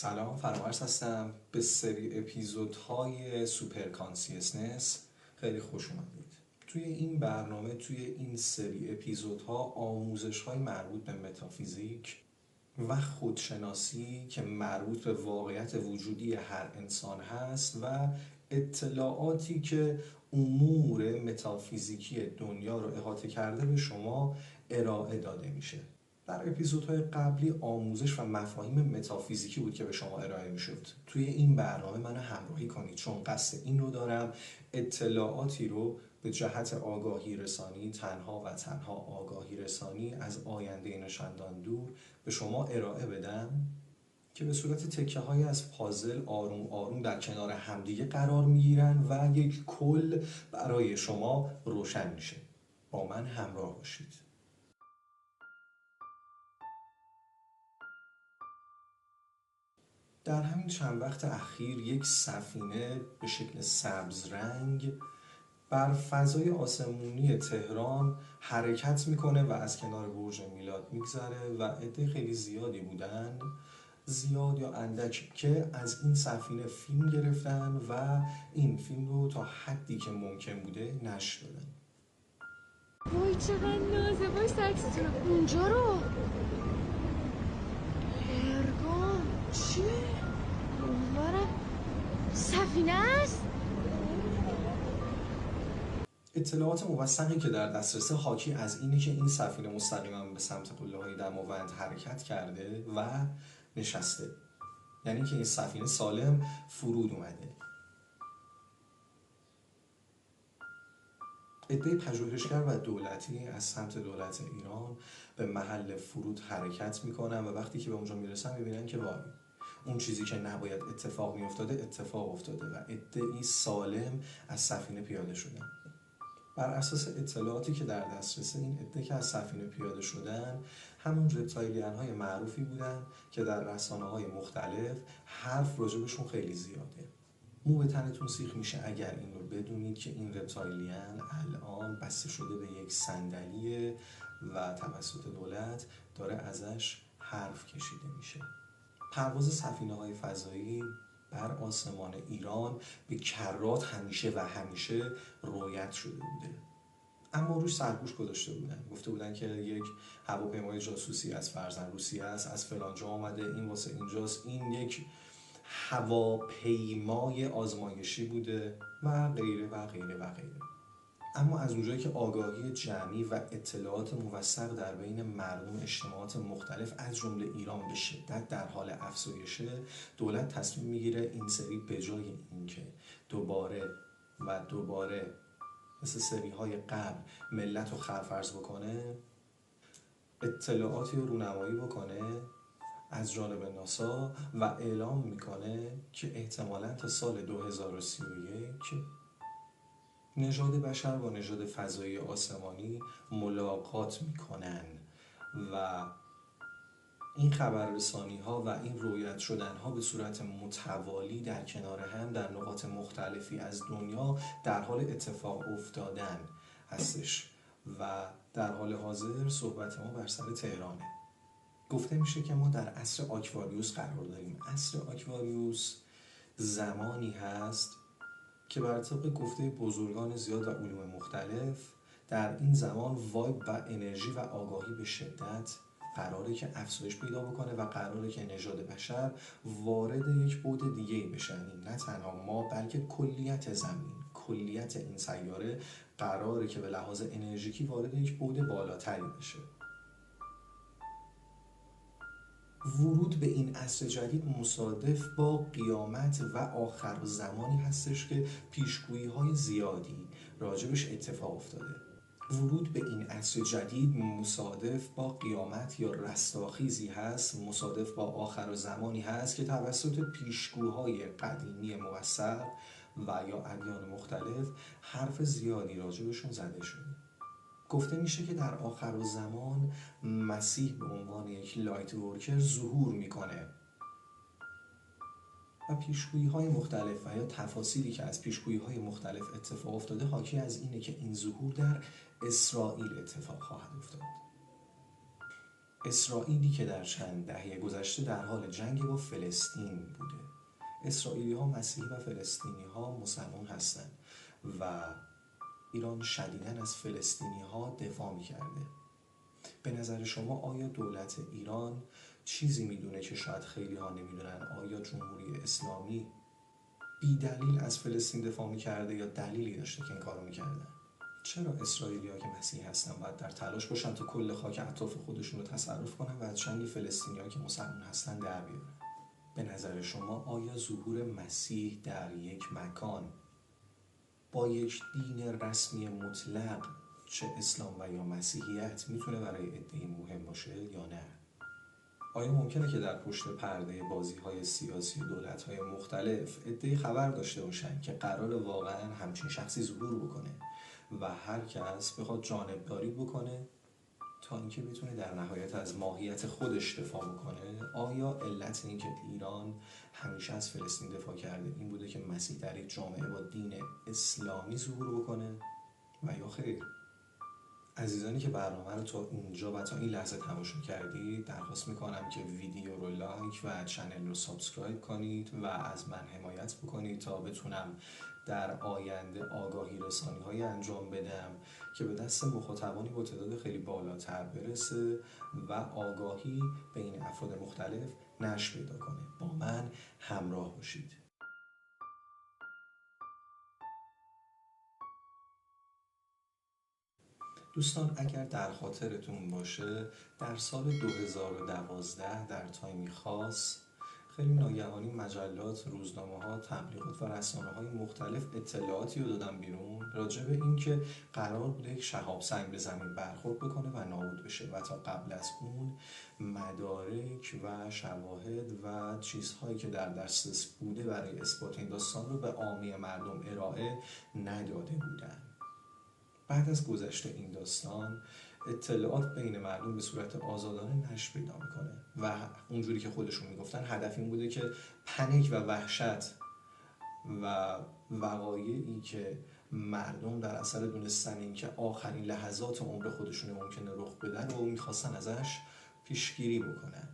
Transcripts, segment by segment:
سلام، فرامرز هستم. به سری اپیزودهای سوپر کانسیسنس خیلی خوش اومدید. توی این برنامه، توی این سری اپیزودها آموزش‌های مربوط به متافیزیک و خودشناسی که مربوط به واقعیت وجودی هر انسان هست و اطلاعاتی که امور متافیزیکی دنیا رو احاطه کرده به شما ارائه داده میشه. در اپیزودهای قبلی آموزش و مفاهیم متافیزیکی بود که به شما ارائه میشد. توی این برنامه منو همراهی کنید، چون قصد این رو دارم اطلاعاتی رو به جهت آگاهی رسانی، تنها و تنها آگاهی رسانی از آینده نشاندان دور به شما ارائه بدم که به صورت تکه های از پازل آروم آروم در کنار همدیگه قرار میگیرن و یک کل برای شما روشن میشه. با من همراه باشید. در همین چند وقت اخیر یک سفینه به شکل سبز رنگ بر فضای آسمونی تهران حرکت میکنه و از کنار برج میلاد میگذره و عده خیلی زیادی بودن، زیاد یا اندک، که از این سفینه فیلم گرفتن و این فیلم رو تا حدی که ممکن بوده نشر دادن. وای چقدر نازه، وای عکستون اونجا رو هرگام چی؟ اونورم سفینه است؟ اطلاعات موثقی که در دسترس حاکی از اینه که این سفینه مستقیما به سمت قله‌های دماوند حرکت کرده و نشسته، یعنی که این سفینه سالم فرود اومده. عده پژوهشگر و دولتی از سمت دولت ایران به محل فرود حرکت میکنن و وقتی که به اونجا میرسن میبینن که وای، اون چیزی که نباید اتفاق میافتاده اتفاق افتاده و عده‌ای سالم از سفینه پیاده شدن. بر اساس اطلاعاتی که در دسترس این عده که از سفینه پیاده شدن، همون رپتایلیان های معروفی بودن که در رسانه های مختلف حرف راجبشون خیلی زیاده. مو به تنتون سیخ میشه اگر این رو بدونید که این رپتایلیان الان بسته شده به یک صندلی و توسط دولت داره ازش حرف کشیده میشه. پرواز سفینه‌های فضایی بر آسمان ایران به کرات همیشه رویت شده بوده، اما روش سرپوش گذاشته بودن. گفته بودن که یک هواپیمای جاسوسی از فرزند روسیه است، از فلان جا آمده، این واسه اینجاست، این یک هواپیمای آزمایشی بوده و غیره و غیره و غیره. اما از اونجایی که آگاهی جمعی و اطلاعات موثق در بین مردم اجتماعات مختلف از جمله ایران به شدت در حال افزایشه، دولت تصمیم میگیره این سری به جای اینکه دوباره مثل سری های قبل ملت رو خرفرز بکنه، اطلاعاتی رو رونمایی بکنه از جانب ناسا و اعلام میکنه که احتمالاً تا سال 2031 نژاد بشر با نژاد فضایی آسمانی ملاقات میکنن و این خبررسانی ها و این رویت شدن ها به صورت متوالی در کنار هم در نقاط مختلفی از دنیا در حال اتفاق افتادن هستش و در حال حاضر صحبت ما بر سر تهرانه. گفته میشه که ما در عصر آکواریوس قرار داریم. عصر آکواریوس زمانی هست که بر طبق گفته بزرگان زیاد و علوم مختلف در این زمان وایب و انرژی و آگاهی به شدت قراره که افزایش پیدا بکنه و قراره که نژاد بشر وارد یک بعد دیگه‌ای بشن. نه تنها ما بلکه کلیت زمین، کلیت این سیاره قراره که به لحاظ انرژیکی وارد یک بعد بالاتری بشه. ورود به این عصر جدید مصادف با قیامت و آخر زمانی هستش که پیشگویی‌های زیادی راجبش اتفاق افتاده. ورود به این عصر جدید مصادف با قیامت یا رستاخیزی هست، مصادف با آخر زمانی هست که توسط پیشگوهای قدیمی موثق و یا ادیان مختلف حرف زیادی راجبشون زده شده. گفته میشه که در آخر زمان مسیح به عنوان یک لایت ورکر ظهور میکنه و پیشگویی‌های مختلف و یا تفاصیلی که از پیشگویی‌های مختلف اتفاق افتاده حاکی از اینه که این ظهور در اسرائیل اتفاق خواهد افتاد. اسرائیلی که در چند دهه گذشته در حال جنگ با فلسطین بوده. اسرائیلی ها مسیحی و فلسطینی ها مسلمان هستند و ایران شدیداً از فلسطینی ها دفاع می‌کرده. به نظر شما آیا دولت ایران چیزی میدونه که شاید خیلی ها نمیدونن؟ آیا جمهوری اسلامی بی دلیل از فلسطین دفاع می‌کرده یا دلیلی داشته که این کارو می‌کردن؟ چرا اسرائیلی ها که مسیحی هستن باید در تلاش باشن تا کل خاک اطراف خودشون رو تصرف کنن و از چنگ فلسطینی ها که مسلمان هستن در بیارن؟ به نظر شما آیا ظهور مسیح در یک مکان با یک دین رسمی مطلق، چه اسلام و یا مسیحیت، میتونه برای عده‌ای مهم باشه یا نه؟ آیا ممکنه که در پشت پرده بازی‌های سیاسی دولت‌های مختلف عده‌ای خبر داشته باشن که قرار واقعاً همچین شخصی ظهور بکنه و هر کس بخواد جانبداری بکنه تا اینکه بتونه در نهایت از ماهیت خودش دفاع بکنه؟ آیا علت این که ایران همیشه از فلسطین دفاع کرده این بوده که مسیح در یک جامعه با دین اسلامی ظهور بکنه و یا خیر؟ عزیزانی که برنامه رو تا اینجا و تا این لحظه تماشا کردید، درخواست میکنم که ویدیو رو لایک و چنل رو سابسکرایب کنید و از من حمایت بکنید تا بتونم در آینده آگاهی رسانی های انجام بدم که به دست مخاطبانی با تعداد خیلی بالاتر برسه و آگاهی بین افراد مختلف نشر پیدا کنه. با من همراه باشید. دوستان، اگر در خاطرتون باشه در سال 2012 در تایمی خاص خیلی ناگهانی مجلات، روزنامه‌ها، تبلیغات و رسانه‌های مختلف اطلاعاتی رو دادن بیرون راجع به این که قرار بوده یک شهاب سنگ به زمین برخورد بکنه و نابود بشه و تا قبل از اون مدارک و شواهد و چیزهایی که در دسترس بوده برای اثبات این داستان رو به عامه مردم ارائه نداده بودن. بعد از گذشت این داستان اطلاعات بین مردم به صورت آزادانه نشر پیدا میکنه و اونجوری که خودشون میگفتن هدف این بوده که پنیک و وحشت و وقایعی که مردم در اثر دونستن این که آخرین لحظات عمر خودشون ممکنه رخ بدن و میخواستن ازش پیشگیری بکنن.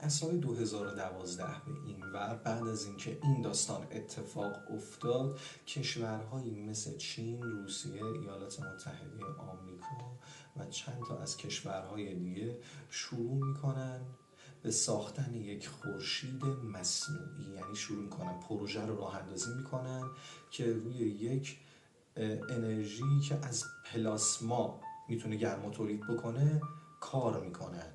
از سال 2012 به این ور، بعد از اینکه این داستان اتفاق افتاد، کشورهایی مثل چین، روسیه، ایالات متحده آمریکا و چند تا از کشورهای دیگه شروع میکنن به ساختن یک خورشید مصنوعی، یعنی شروع میکنن پروژه رو راه اندازی میکنن که روی یک انرژی که از پلاسما میتونه گرما تولید بکنه کار میکنن.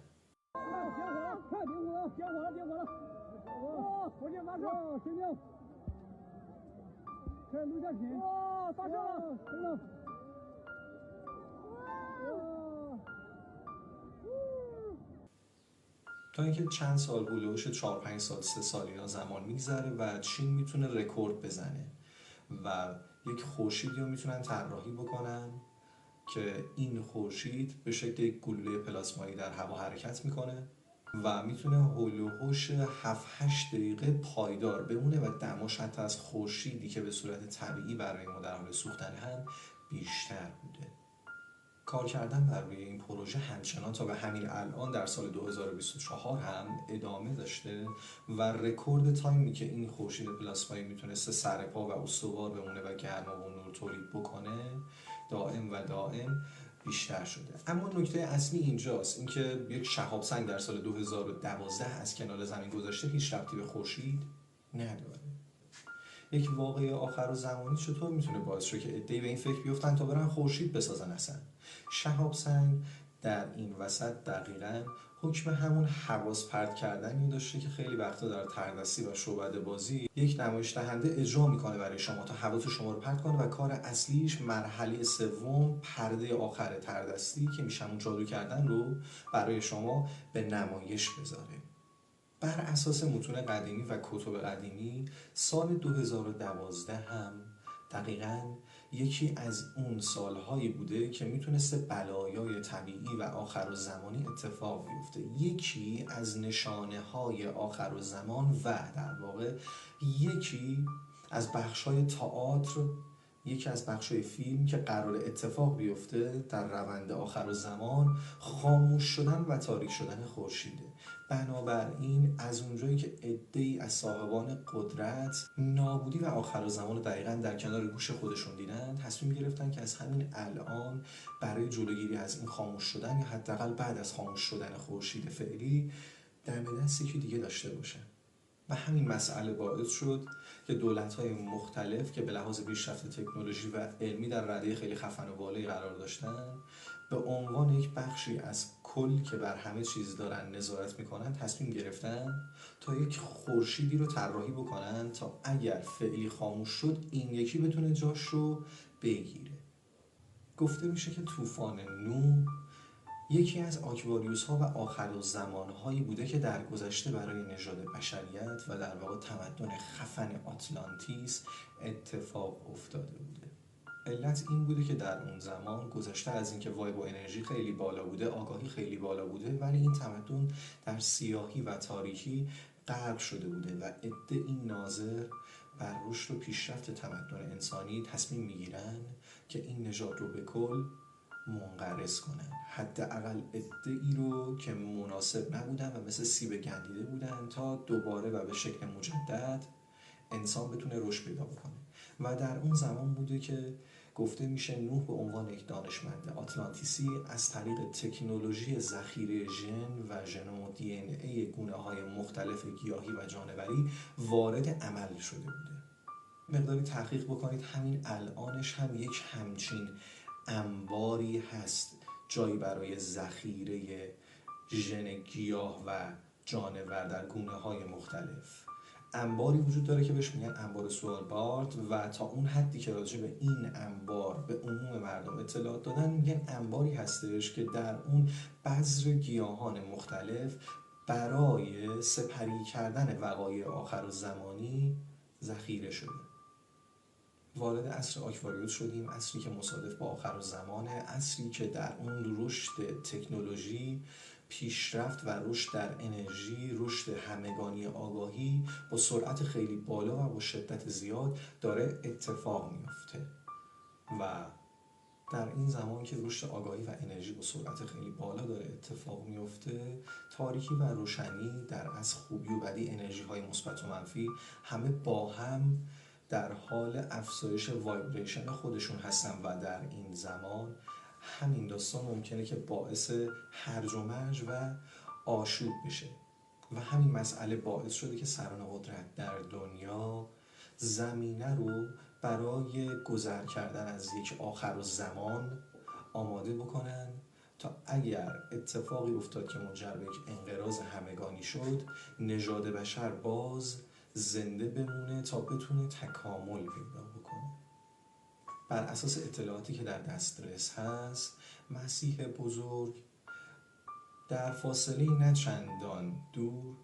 تا اینکه چند سال هولوش 4-5 سال 3 سال اینا زمان میگذره و چین میتونه رکورد بزنه و یک خورشیدی رو میتونن طراحی بکنن که این خورشید به شکل یک گلوله پلاسمایی در هوا حرکت میکنه و میتونه هولوش 7-8 دقیقه پایدار بمونه و دماش حتی از خورشیدی که به صورت طبیعی برای ما در حال سوختن هم بیشتر بوده. کار کردن بر روی این پروژه همچنان تا به همین الان در سال 2024 هم ادامه داشته و رکورد تایمی که این خورشید پلاسمایی میتونسته سرپا و استوار بمونه و گرما و نور تولید بکنه دائم و دائم بیشتر شده. اما نکته اصلی اینجاست، اینکه یک شهاب سنگ در سال 2012 از کنار زمین گذشته هیچ ربطی به خورشید نداره. یک واقعه آخر و زمانی چطور میتونه باعث شه که عده‌ای به این فکر بیفتن تا برن خورشید بسازن؟ اصلا شهاب سنگ در این وسط دقیقاً حکم همون حواس پرت کردنی داشته که خیلی وقتا در تردستی و شعبده بازی یک نمایش دهنده اجرا میکنه برای شما تا حواس شما رو پرت کنه و کار اصلیش مرحله سوم، پرده آخر تردستی که میشه همون جادو کردن رو برای شما به نمایش بذاره. بر اساس متون قدیمی و کتب قدیمی سال 2012 هم دقیقاً یکی از اون سالهایی بوده که میتونسته بلایای طبیعی و آخر الزمانی اتفاق بیفته. یکی از نشانه های آخر الزمان و در واقع یکی از بخش‌های تئاتر یکی از بخشای فیلم که قرار اتفاق بیفته در روند آخر الزمان خاموش شدن و تاریک شدن خورشیده. بنابراین از اونجایی که عده‌ای از صاحبان قدرت نابودی و آخر الزمان رو دقیقاً در کنار گوش خودشون دیدن، تصمیم گرفتن که از همین الان برای جلوگیری از این خاموش شدن یا حداقل بعد از خاموش شدن خورشید فعلی دم دست یکی دیگه داشته باشن. و همین مسئله باعث شد که دولت‌های مختلف که به لحاظ پیشرفت تکنولوژی و علمی در رده خیلی خفن و بالایی قرار داشتن، به عنوان یک بخشی از کل که بر همه چیز دارن نظارت میکنن تصمیم گرفتن تا یک خورشیدی رو طراحی بکنن تا اگر فعلی خاموش شد این یکی بتونه جاش رو بگیره. گفته میشه که طوفان نوح یکی از آکواریوس ها و آخرالزمان هایی بوده که در گذشته برای نژاد بشریت و در واقع تمدن خفن آتلانتیس اتفاق افتاده بوده. علت این بوده که در اون زمان گذشته از اینکه وایب و انرژی خیلی بالا بوده، آگاهی خیلی بالا بوده، ولی این تمدن در سیاهی و تاریکی غرق شده بوده و عده‌ای ناظر بر رشد و پیشرفت تمدن انسانی تصمیم میگیرن که این نژاد رو به کل منقرض کنن، حداقل عده‌ای رو که مناسب نبودن و مثل سیب گندیده بودن تا دوباره و به شکل مجدد انسان بتونه رشد پیدا بکنه. و در اون زمان بوده که گفته میشه نوح به عنوان یک دانشمند آتلانتیسی از طریق تکنولوژی ذخیره ژن و ژنوم و دی ان ای گونه‌های مختلف گیاهی و جانوری وارد عمل شده بوده. مقداری تحقیق بکنید، همین الانش هم یک همچین انباری هست، جایی برای ذخیره ژن گیاه و جانور در گونه‌های مختلف. انباری وجود داره که بهش میگن انبار سوالبارد و تا اون حدی که راجع به این انبار به عموم مردم اطلاعات دادن میگن انباری هستش که در اون بذر گیاهان مختلف برای سپری کردن وقایع آخرالزمانی ذخیره شده. وارد عصر آکواریوس شدیم، عصری که مصادف با آخرالزمانه، عصری که در اون رشد تکنولوژی، پیشرفت و رشد در انرژی، رشد همگانی آگاهی با سرعت خیلی بالا و با شدت زیاد داره اتفاق میفته. و در این زمان که رشد آگاهی و انرژی با سرعت خیلی بالا داره اتفاق میفته، تاریکی و روشنی در از خوبی و بدی، انرژی های مثبت و منفی همه با هم در حال افزایش وایبریشن خودشون هستن و در این زمان همین داستان ممکنه که باعث هرج و مرج و آشوب بشه و همین مسئله باعث شده که سران قدرت در دنیا زمینه رو برای گذر کردن از یک آخرالزمان آماده بکنن تا اگر اتفاقی افتاد که منجر به یک انقراض همگانی شد، نژاد بشر باز زنده بمونه تا بتونه تکامل پیدا بکنه. بر اساس اطلاعاتی که در دسترس هست، مسیح بزرگ در فاصله نه چندان دور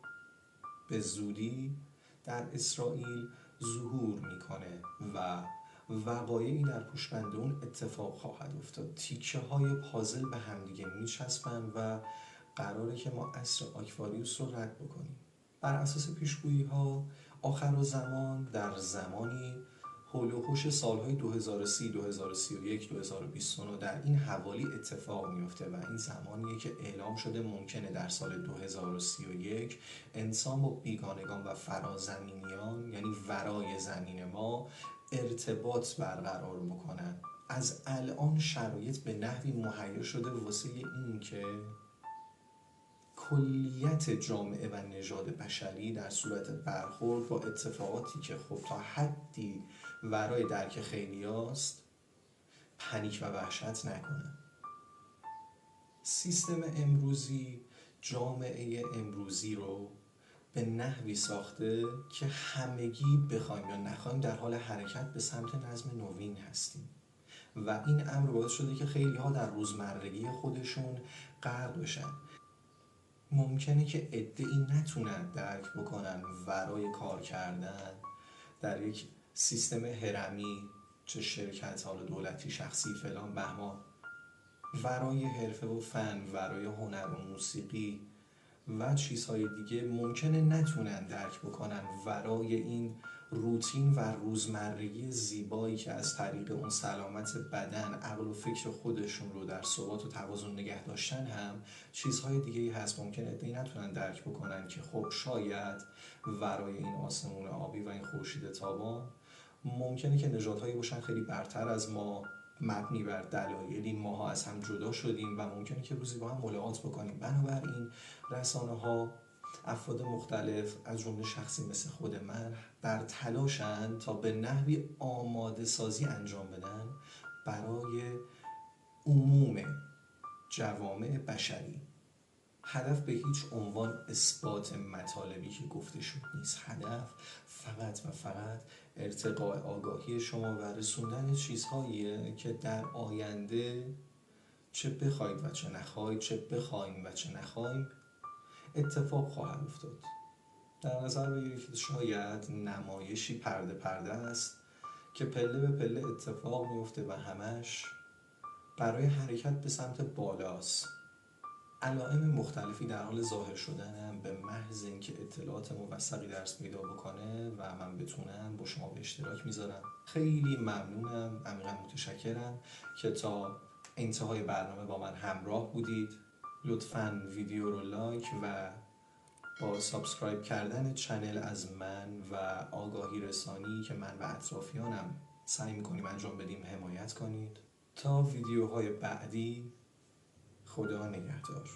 به زودی در اسرائیل ظهور میکنه و وقایعی در پوشبند اون اتفاق خواهد افتاد. تیکه های پازل به همدیگه میچسبن و قراره که ما عصر آکواریوس رو رد بکنیم. بر اساس پیشگویی ها آخرالزمان در زمانی حول و حوش سالهای 2030، 2031، 2029 در این حوالی اتفاق میفته و این زمانیه که اعلام شده ممکنه در سال 2031 انسان با بیگانگان و فرازمینیان، یعنی ورای زمین ما، ارتباط برقرار بکنن. از الان شرایط به نحوی مهیا شده واسه این که کلیت جامعه و نژاد بشری در صورت برخورد با اتفاقاتی که خب تا حدی ورای درک خیلیاست پنیک و وحشت نکنه. سیستم امروزی جامعه امروزی رو به نحوی ساخته که همگی بخوایم یا نخوایم در حال حرکت به سمت نظم نوین هستیم و این امر باعث شده که خیلی ها در روزمرگی خودشون غرق بشن. ممکنه که عده‌ای نتونن درک بکنن ورای کار کردن در یک سیستم هرمی، چه شرکت حالا دولتی، شخصی، فلان بهمان، ورای حرفه و فن، ورای هنر و موسیقی و چیزهای دیگه ممکنه نتونن درک بکنن ورای این روتین و روزمرگی زیبایی که از طریق اون سلامت بدن، عقل و فکر خودشون رو در ثبات و توازن نگه داشتن هم چیزهای دیگه‌ای هست ممکنه عده‌ای نتونن درک بکنن که خب شاید ورای این آسمون آبی و این خورشید تابان ممکنه که نژادهایی باشن خیلی برتر از ما، مبنی بر دلایلی ماها از هم جدا شدیم و ممکنه که روزی با هم ملاقات بکنیم. بنابراین رسانه‌ها، افراد مختلف از جمله شخصی مثل خود من در تلاشن تا به نحوی آماده سازی انجام بدن برای عموم جوامع بشری. هدف به هیچ عنوان اثبات مطالبی که گفته شد نیست. هدف فقط و فقط ارتقاء آگاهی شما و رسوندن چیزهاییه که در آینده چه بخواید و چه نخواید، چه بخوایم و چه نخوایم، اتفاق خواهد افتاد. در نظر بگیرید که شاید نمایشی پرده پرده است که پله به پله اتفاق میفته و همش برای حرکت به سمت بالاست. علائم مختلفی در حال ظاهر شدنم به محض اینکه اطلاعات موثقی درس پیدا بکنه و من بتونم با شما به اشتراک میذارم. خیلی ممنونم، عمیقا متشکرم که تا انتهای برنامه با من همراه بودید. لطفاً ویدیو رو لایک و با سابسکرایب کردن چنل از من و آگاهی رسانی که من و اطرافیانم سعی میکنیم انجام بدیم حمایت کنید. تا ویدیوهای بعدی، خدا نگهدار.